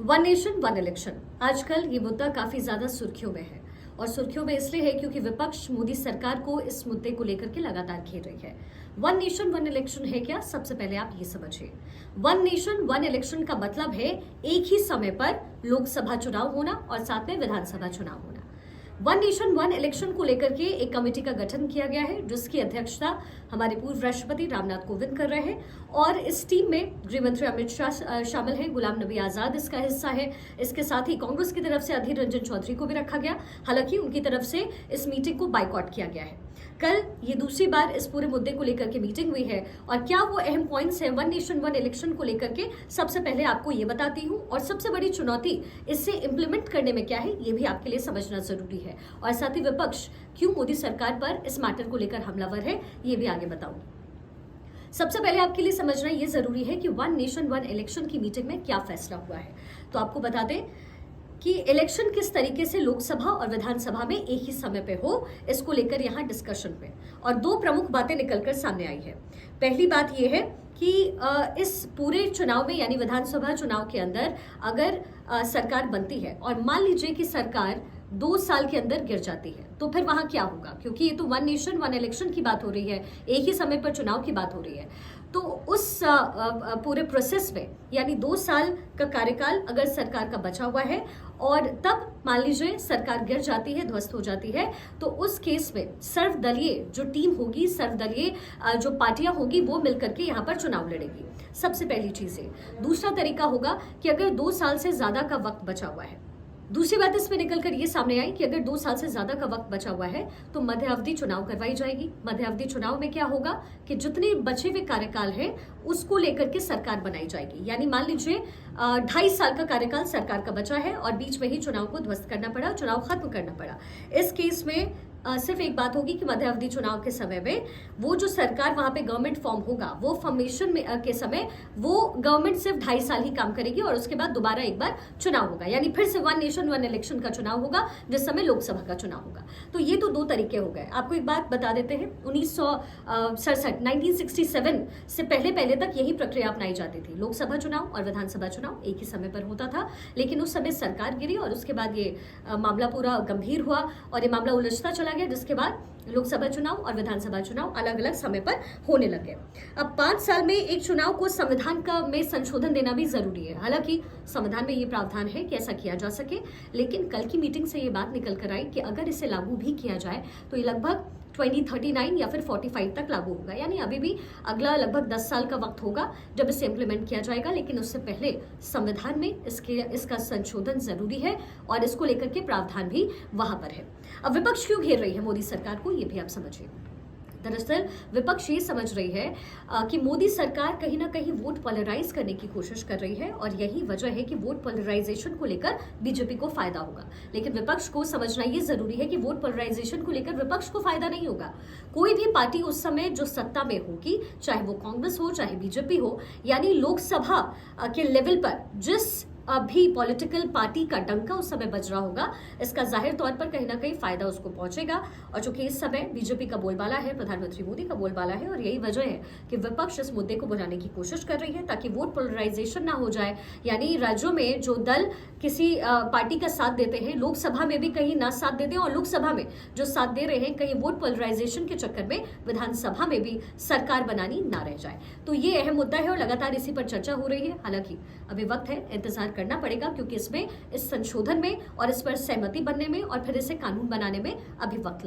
One nation one election आजकल ये मुद्दा काफी ज्यादा सुर्खियों में है और सुर्खियों में इसलिए है क्योंकि विपक्ष मोदी सरकार को इस मुद्दे को लेकर के लगातार घेर रही है। वन नेशन वन इलेक्शन है क्या? सबसे पहले आप ये समझिए, वन नेशन वन इलेक्शन का मतलब है एक ही समय पर लोकसभा चुनाव होना और साथ में विधानसभा चुनाव होना। वन नेशन वन इलेक्शन को लेकर के एक कमेटी का गठन किया गया है जिसकी अध्यक्षता हमारे पूर्व राष्ट्रपति रामनाथ कोविंद कर रहे हैं और इस टीम में गृह मंत्री अमित शाह शामिल हैं, गुलाम नबी आजाद इसका हिस्सा है। इसके साथ ही कांग्रेस की तरफ से अधीर रंजन चौधरी को भी रखा गया, हालांकि उनकी तरफ से इस मीटिंग को बाइकआउट किया गया है। कल ये दूसरी बार इस पूरे मुद्दे को लेकर के मीटिंग हुई है और क्या वो अहम पॉइंट्स हैं वन नेशन वन इलेक्शन को लेकर के, सबसे पहले आपको ये बताती हूँ और सबसे बड़ी चुनौती इससे इंप्लीमेंट करने में क्या है ये भी आपके लिए समझना जरूरी है और साथ ही विपक्ष क्यों मोदी सरकार पर इस मैटर को लेकर हमलावर है ये भी आगे बताऊं। सबसे पहले आपके लिए समझना ये जरूरी है कि वन नेशन वन इलेक्शन की मीटिंग में क्या फैसला हुआ है। तो आपको बता दें कि इलेक्शन किस तरीके से लोकसभा और विधानसभा में एक ही समय पे हो, इसको लेकर यहाँ डिस्कशन पे और दो प्रमुख बातें निकलकर सामने आई है। पहली बात यह है कि इस पूरे चुनाव में यानी विधानसभा चुनाव के अंदर अगर सरकार बनती है और मान लीजिए कि सरकार 2 साल के अंदर गिर जाती है तो फिर वहां क्या होगा, क्योंकि ये तो वन नेशन वन इलेक्शन की बात हो रही है, एक ही समय पर चुनाव की बात हो रही है। तो उस पूरे प्रोसेस में यानी 2 साल का कार्यकाल अगर सरकार का बचा हुआ है और तब मान लीजिए सरकार गिर जाती है, ध्वस्त हो जाती है, तो उस केस में सर्वदलीय जो टीम होगी, सर्वदलीय जो पार्टियां होगी वो मिलकर के यहाँ पर चुनाव लड़ेगी। सबसे पहली चीज है। दूसरा तरीका होगा कि अगर 2 साल से ज्यादा का वक्त बचा हुआ है, दूसरी बात इसमें निकलकर ये सामने आई कि अगर 2 साल से ज्यादा का वक्त बचा हुआ है तो मध्यावधि चुनाव करवाई जाएगी। मध्यावधि चुनाव में क्या होगा कि जितने बचे हुए कार्यकाल है उसको लेकर के सरकार बनाई जाएगी। यानी मान लीजिए 2.5 साल का कार्यकाल सरकार का बचा है और बीच में ही चुनाव को ध्वस्त करना पड़ा, चुनाव खत्म करना पड़ा। इस केस में सिर्फ एक बात होगी कि मध्यावधि चुनाव के समय में वो जो सरकार वहां पे गवर्नमेंट फॉर्म होगा वो फॉर्मेशन में के समय वो गवर्नमेंट सिर्फ 2.5 साल ही काम करेगी और उसके बाद दोबारा एक बार चुनाव होगा, यानी फिर से वन नेशन वन इलेक्शन का चुनाव होगा जिस समय लोकसभा का चुनाव होगा। तो ये तो 2 तरीके हो गए। आपको एक बात बता देते हैं, 1967 से पहले तक यही प्रक्रिया अपनाई जाती थी। लोकसभा चुनाव और विधानसभा चुनाव एक ही समय पर होता था, लेकिन उस समय सरकार गिरी और उसके बाद ये मामला पूरा गंभीर हुआ और ये मामला उलझता चला गया, जिसके बाद लोकसभा चुनाव और विधानसभा चुनाव अलग अलग समय पर होने लगे। अब 5 साल में एक चुनाव को संविधान का में संशोधन देना भी जरूरी है। हालांकि संविधान में ये प्रावधान है कि ऐसा किया जा सके, लेकिन कल की मीटिंग से ये बात निकल कर आई कि अगर इसे लागू भी किया जाए तो ये लगभग 2039 या फिर 45 तक लागू होगा, यानी अभी भी अगला लगभग 10 साल का वक्त होगा जब इसे इंप्लीमेंट किया जाएगा। लेकिन उससे पहले संविधान में इसका संशोधन जरूरी है और इसको लेकर के प्रावधान भी वहां पर है। अब विपक्ष क्यों घेर रही है मोदी सरकार को, ये भी आप समझिए। दरअसल विपक्ष ये समझ रही है कि मोदी सरकार कहीं ना कहीं वोट पोलराइज करने की कोशिश कर रही है और यही वजह है कि वोट पोलराइजेशन को लेकर बीजेपी को फायदा होगा। लेकिन विपक्ष को समझना ये जरूरी है कि वोट पोलराइजेशन को लेकर विपक्ष को फायदा नहीं होगा। कोई भी पार्टी उस समय जो सत्ता में होगी, चाहे वो कांग्रेस हो चाहे बीजेपी हो, यानी लोकसभा के लेवल पर जिस अभी पॉलिटिकल पार्टी का डंका उस समय बज रहा होगा, इसका जाहिर तौर पर कहीं ना कहीं फायदा उसको पहुंचेगा। और चूंकि इस समय बीजेपी का बोलबाला है, प्रधानमंत्री मोदी का बोलबाला है और यही वजह है कि विपक्ष इस मुद्दे को बुझाने की कोशिश कर रही है ताकि वोट पोलराइजेशन ना हो जाए। यानी राज्यों में जो दल किसी पार्टी का साथ देते हैं लोकसभा में भी कहीं ना साथ देते हैं और लोकसभा में जो साथ दे रहे हैं कहीं वोट पोलराइजेशन के चक्कर में विधानसभा में भी सरकार बनानी ना रह जाए। तो ये अहम मुद्दा है और लगातार इसी पर चर्चा हो रही है। हालांकि अभी वक्त है, इंतजार करना पड़ेगा, क्योंकि इसमें इस संशोधन में और इस पर सहमति बनने में और फिर इसे कानून बनाने में अभी वक्त लगेगा।